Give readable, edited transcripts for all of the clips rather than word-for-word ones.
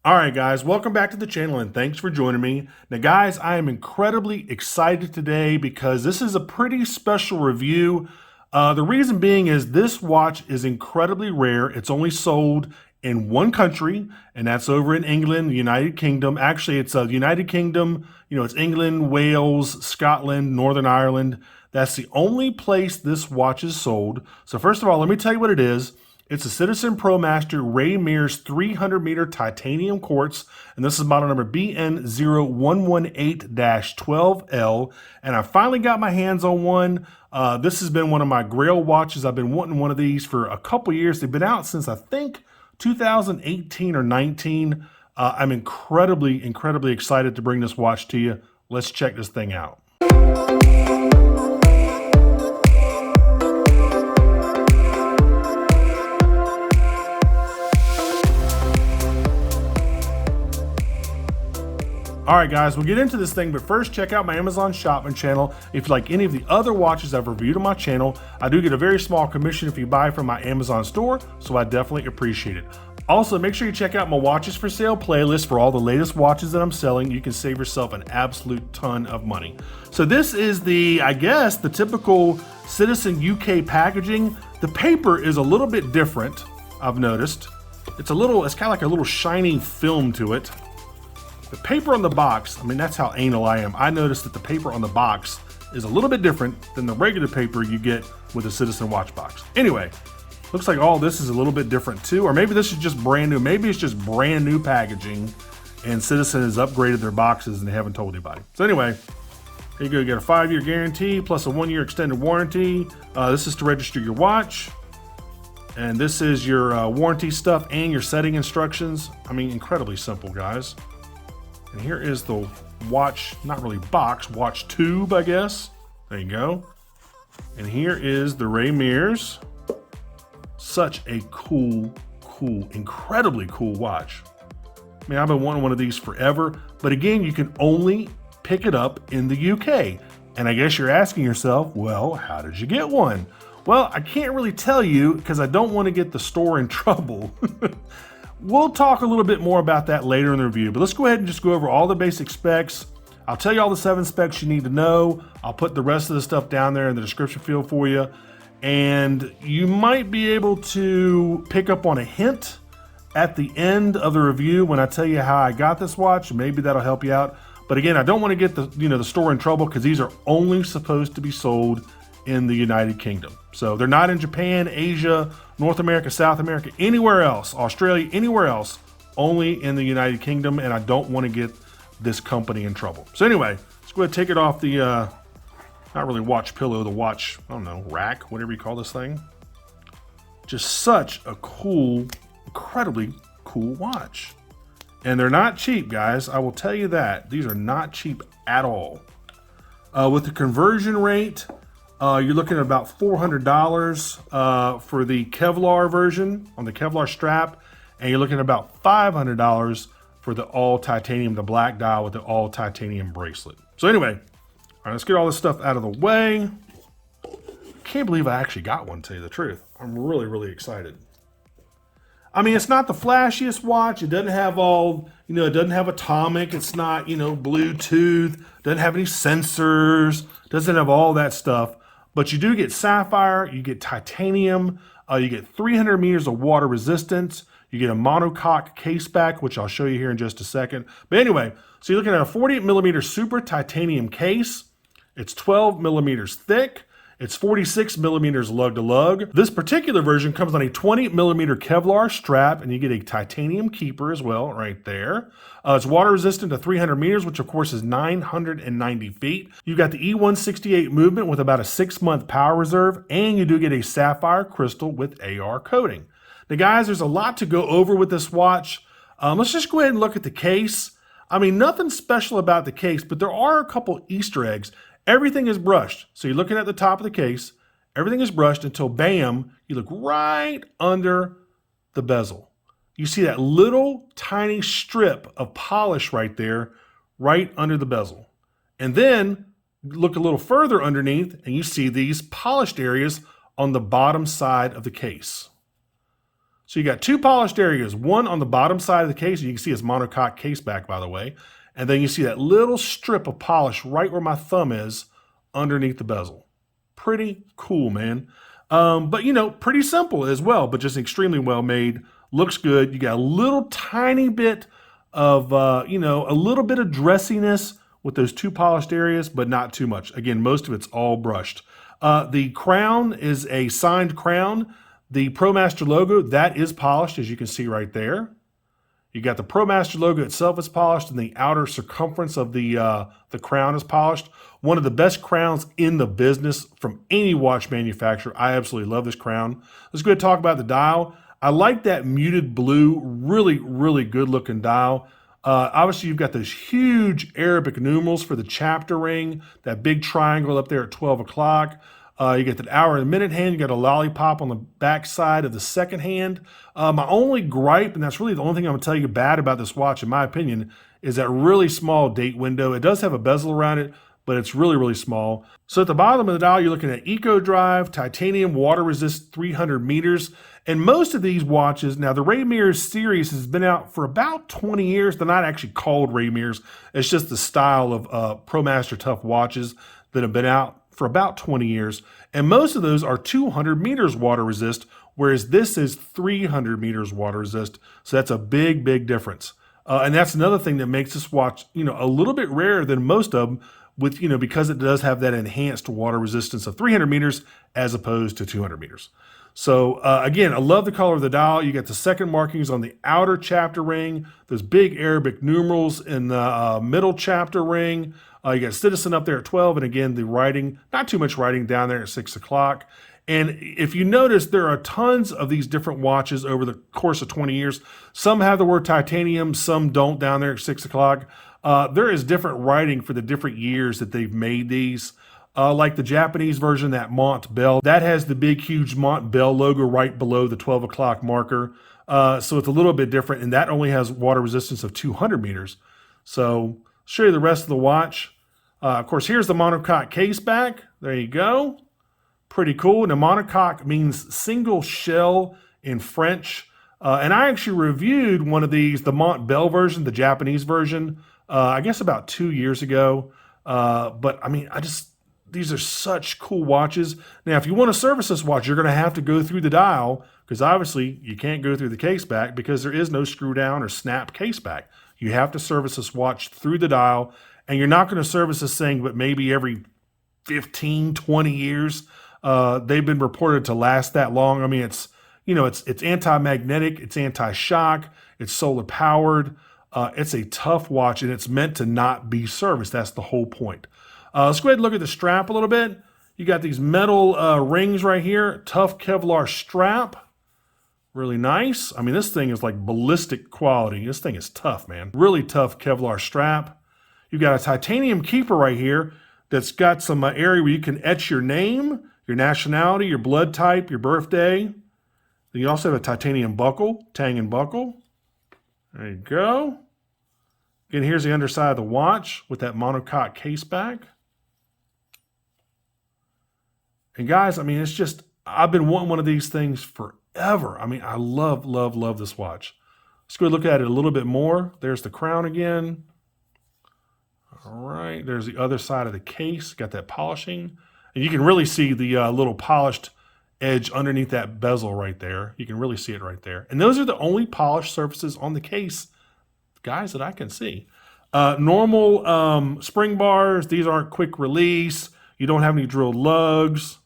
All right, guys, welcome back to the channel and thanks for joining me. Now, guys, I am incredibly excited today because this is a pretty special review. The reason being is this watch is incredibly rare. It's only sold in one country, and that's over in England, the United Kingdom. Actually, it's the United Kingdom, it's England, Wales, Scotland, Northern Ireland. That's the only place this watch is sold. So first of all, let me tell you what it is. It's a Citizen Promaster Ray Mears 300 meter titanium quartz, and this is model number BN0118-12L, and I finally got my hands on one. This has been one of my grail watches. I've been wanting one of these for a couple years. They've been out since I think 2018 or 19. I'm incredibly excited to bring this watch to you. Let's check this thing out. All right, guys, we'll get into this thing, but first check out my Amazon shopping channel. If you like any of the other watches I've reviewed on my channel, I do get a very small commission if you buy from my Amazon store, so I definitely appreciate it. Also, make sure you check out my watches for sale playlist for all the latest watches that I'm selling. You can save yourself an absolute ton of money. So this is I guess, the typical Citizen UK packaging. The paper is a little bit different, It's kind of like a little shiny film to it. The paper on the box, that's how anal I am. I noticed that the paper on the box is a little bit different than the regular paper you get with a Citizen watch box. Anyway, looks like all this is a little bit different too, or maybe this is just brand new. Maybe it's just brand new packaging and Citizen has upgraded their boxes and they haven't told anybody. So anyway, here you go. You get a 5-year guarantee plus a 1-year extended warranty. This is to register your watch. And this is your warranty stuff and your setting instructions. Incredibly simple, guys. And here is the watch, not really box, watch tube, I guess. There you go. And here is the Ray Mears. Such a cool, incredibly cool watch. I've been wanting one of these forever, but again, you can only pick it up in the UK. And I guess you're asking yourself, well, how did you get one? Well, I can't really tell you because I don't want to get the store in trouble. We'll talk a little bit more about that later in the review, but let's go ahead and just go over all the basic specs. I'll tell you all the 7 specs you need to know. I'll put the rest of the stuff down there in the description field for you. And you might be able to pick up on a hint at the end of the review when I tell you how I got this watch. Maybe that'll help you out. But again, I don't want to get the store in trouble because these are only supposed to be sold in the United Kingdom. So they're not in Japan, Asia, North America, South America, anywhere else, Australia, anywhere else, only in the United Kingdom, and I don't want to get this company in trouble. So anyway, let's go ahead and take it off the, not really watch pillow, the watch, I don't know, rack, whatever you call this thing. Just such a cool, incredibly cool watch. And they're not cheap, guys. I will tell you that. These are not cheap at all. With the conversion rate, you're looking at about $400 for the Kevlar version on the Kevlar strap, and you're looking at about $500 for the all titanium, the black dial with the all titanium bracelet. So anyway, all right, let's get all this stuff out of the way. Can't believe I actually got one, to tell you the truth. I'm really excited. It's not the flashiest watch. It doesn't have all, it doesn't have atomic. It's not, Bluetooth, doesn't have any sensors, doesn't have all that stuff. But you do get sapphire, you get titanium, you get 300 meters of water resistance, you get a monocoque caseback, which I'll show you here in just a second. But anyway, so you're looking at a 48 millimeter super titanium case. It's 12 millimeters thick. It's 46 millimeters lug to lug. This particular version comes on a 20 millimeter Kevlar strap, and you get a titanium keeper as well right there. It's water resistant to 300 meters, which of course is 990 feet. You've got the E168 movement with about a 6-month power reserve, and you do get a sapphire crystal with AR coating. Now guys, there's a lot to go over with this watch. Let's just go ahead and look at the case. Nothing special about the case, but there are a couple Easter eggs. Everything is brushed. So you're looking at the top of the case, everything is brushed until bam, you look right under the bezel. You see that little tiny strip of polish right there, right under the bezel. And then look a little further underneath and you see these polished areas on the bottom side of the case. So you got two polished areas, one on the bottom side of the case, and you can see it's monocoque caseback, by the way. And then you see that little strip of polish right where my thumb is underneath the bezel. Pretty cool, man. But you know, pretty simple as well, but just extremely well made. Looks good. You got a little tiny bit of, you know, a little bit of dressiness with those two polished areas, but not too much. Again, most of it's all brushed. The crown is a signed crown. The Promaster logo, that is polished, as you can see right there. You got the Promaster logo itself is polished, and the outer circumference of the crown is polished. One of the best crowns in the business from any watch manufacturer. I absolutely love this crown. Let's go ahead and talk about the dial. I like that muted blue, really, really good looking dial. Obviously, you've got those huge Arabic numerals for the chapter ring, that big triangle up there at 12 o'clock. You get the hour and minute hand. You got a lollipop on the back side of the second hand. My only gripe, and that's really the only thing I'm going to tell you bad about this watch, in my opinion, is that really small date window. It does have a bezel around it, but it's really, really small. So at the bottom of the dial, you're looking at Eco Drive, titanium, water resist 300 meters. And most of these watches, now the Ray Mears series has been out for about 20 years. They're not actually called Ray Mears. It's just the style of Promaster Tough watches that have been out for about 20 years. And most of those are 200 meters water resist, whereas this is 300 meters water resist. So that's a big, big difference. And that's another thing that makes this watch, you know, a little bit rarer than most of them, with, you know, because it does have that enhanced water resistance of 300 meters as opposed to 200 meters. So again, I love the color of the dial. You got the second markings on the outer chapter ring, those big Arabic numerals in the middle chapter ring. You got Citizen up there at 12, and again, the writing, not too much writing down there at 6 o'clock. And if you notice, there are tons of these different watches over the course of 20 years. Some have the word titanium, some don't down there at 6 o'clock. There is different writing for the different years that they've made these. Like the Japanese version, that Mont Bell, that has the big, huge Mont Bell logo right below the 12 o'clock marker. So it's a little bit different, and that only has water resistance of 200 meters. So I'll show you the rest of the watch. Of course, here's the monocoque case back. There you go. Pretty cool. Now, monocoque means single shell in French. And I actually reviewed one of these, the Mont Bell version, the Japanese version, I guess about 2 years ago. But I mean, these are such cool watches. Now, if you want to service this watch, you're going to have to go through the dial, because obviously you can't go through the case back because there is no screw down or snap case back. You have to service this watch through the dial, and you're not going to service this thing, but maybe every 15, 20 years. They've been reported to last that long. I mean, it's, you know, it's anti-magnetic, it's anti-shock, it's solar powered. It's a tough watch, and it's meant to not be serviced. That's the whole point. Let's go ahead and look at the strap a little bit. You got these metal rings right here, tough Kevlar strap. Really nice. I mean, this thing is like ballistic quality. This thing is tough, man. Really tough Kevlar strap. You've got a titanium keeper right here that's got some area where you can etch your name, your nationality, your blood type, your birthday. Then you also have a titanium buckle, tang and buckle. There you go. Again, here's the underside of the watch with that monocoque case back. And guys, I mean, it's just, I've been wanting one of these things forever. I mean, I love, love, love this watch. Let's go look at it a little bit more. There's the crown again. All right, there's the other side of the case. Got that polishing. And you can really see the little polished edge underneath that bezel right there. You can really see it right there. And those are the only polished surfaces on the case, guys, that I can see. Normal spring bars. These aren't quick release. You don't have any drilled lugs.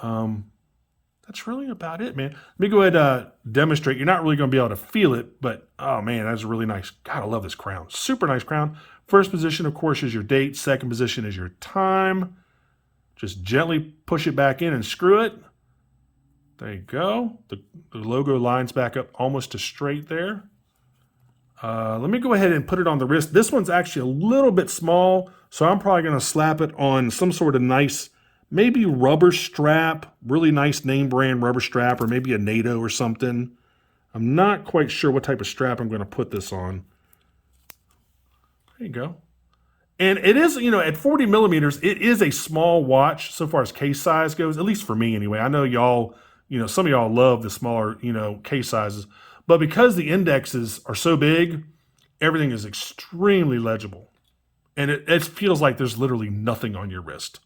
That's really about it, man. Let me go ahead and demonstrate. You're not really going to be able to feel it, but oh man, that's really nice. God, I love this crown. Super nice crown. First position, of course, is your date. Second position is your time. Just gently push it back in and screw it. There you go. The logo lines back up almost to straight there. Let me go ahead and put it on the wrist. This one's actually a little bit small, so I'm probably going to slap it on some sort of nice, maybe rubber strap, really nice name brand rubber strap, or maybe a NATO or something. I'm not quite sure what type of strap I'm going to put this on. There you go. And it is, you know, at 40 millimeters, it is a small watch so far as case size goes, at least for me anyway. I know y'all, You know, some of y'all love the smaller, you know, case sizes, but because the indexes are so big, everything is extremely legible. And it feels like there's literally nothing on your wrist.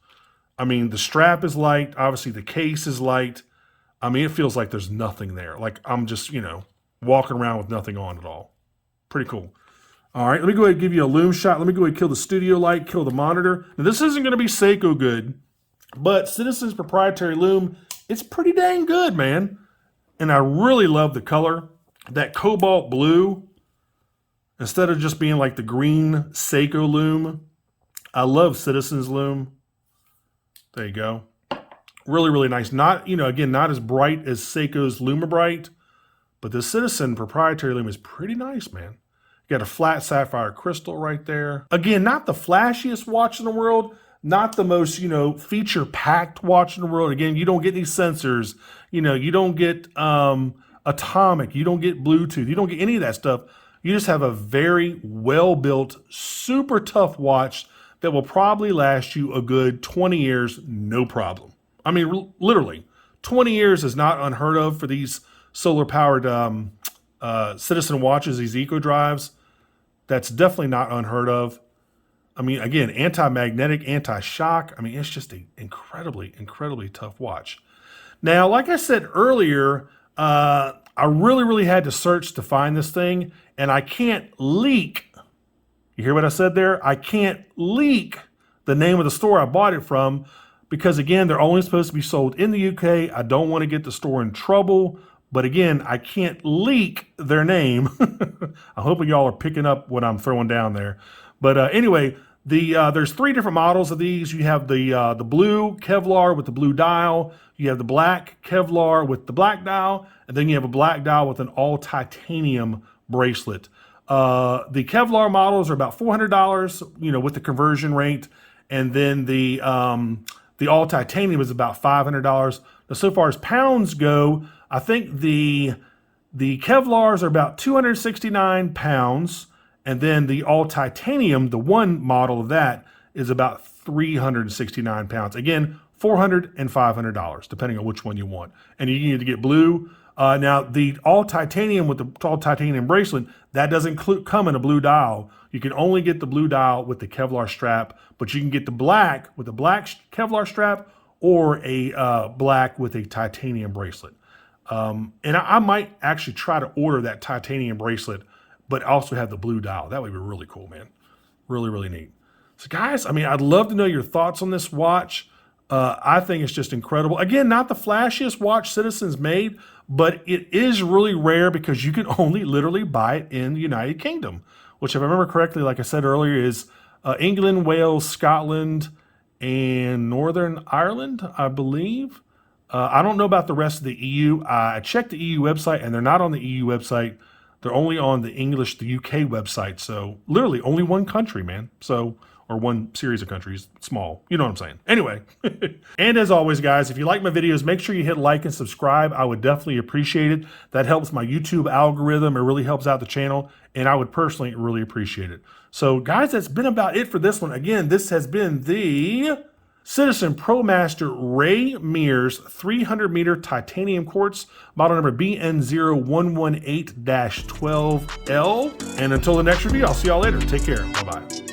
I mean, the strap is light. Obviously, the case is light. I mean, it feels like there's nothing there. Like I'm just, you know, walking around with nothing on at all. Pretty cool. All right, let me go ahead and give you a Lume shot. Let me go ahead and kill the studio light, kill the monitor. Now, this isn't going to be Seiko good, but Citizen's proprietary Lume, it's pretty dang good, man. And I really love the color. That cobalt blue, instead of just being like the green Seiko Lume, I love Citizen's Lume. There you go. Really, really nice. Not, you know, again, not as bright as Seiko's Lumibright, but the Citizen proprietary Lume is pretty nice, man. You got a flat sapphire crystal right there. Again, not the flashiest watch in the world, not the most, you know, feature-packed watch in the world. Again, you don't get any sensors. You know, you don't get atomic. You don't get Bluetooth. You don't get any of that stuff. You just have a very well-built, super tough watch that will probably last you a good 20 years, no problem. I mean, literally, 20 years is not unheard of for these solar-powered Citizen watches, these eco drives. That's definitely not unheard of. I mean, again, anti-magnetic, anti-shock. I mean, it's just an incredibly, incredibly tough watch. Now, like I said earlier, I really, really had to search to find this thing, and I can't leak. You hear what I said there? I can't leak the name of the store I bought it from because, again, they're only supposed to be sold in the UK. I don't want to get the store in trouble. But again, I can't leak their name. I'm hoping y'all are picking up what I'm throwing down there. But anyway, there's 3 different models of these. You have the blue Kevlar with the blue dial. You have the black Kevlar with the black dial. And then you have a black dial with an all titanium bracelet. The Kevlar models are about $400, you know, with the conversion rate. And then the all titanium is about $500. Now, so far as pounds go, I think the Kevlars are about 269 pounds, and then the all titanium, the one model of that, is about 369 pounds. Again, $400 and $500, depending on which one you want. And you need to get blue. Now, the all titanium with the all titanium bracelet, that doesn't come in a blue dial. You can only get the blue dial with the Kevlar strap, but you can get the black with the black Kevlar strap or a black with a titanium bracelet. And I might actually try to order that titanium bracelet, but also have the blue dial. That would be really cool, man. Really, really neat. So guys, I mean, I'd love to know your thoughts on this watch. I think it's just incredible. Again, not the flashiest watch Citizen's made, but it is really rare because you can only literally buy it in the United Kingdom, which if I remember correctly, like I said earlier, is England, Wales, Scotland, and Northern Ireland, I believe. I don't know about the rest of the EU. I checked the EU website, and they're not on the EU website. They're only on the English, the UK website. So literally only one country, man. So, or one series of countries, small. You know what I'm saying? Anyway, and as always, guys, if you like my videos, make sure you hit like and subscribe. I would definitely appreciate it. That helps my YouTube algorithm. It really helps out the channel, and I would personally really appreciate it. So, guys, that's been about it for this one. Again, this has been the Citizen Promaster Ray Mears 300 meter titanium quartz, model number BN0118-12L. And until the next review, I'll see y'all later. Take care. Bye-bye.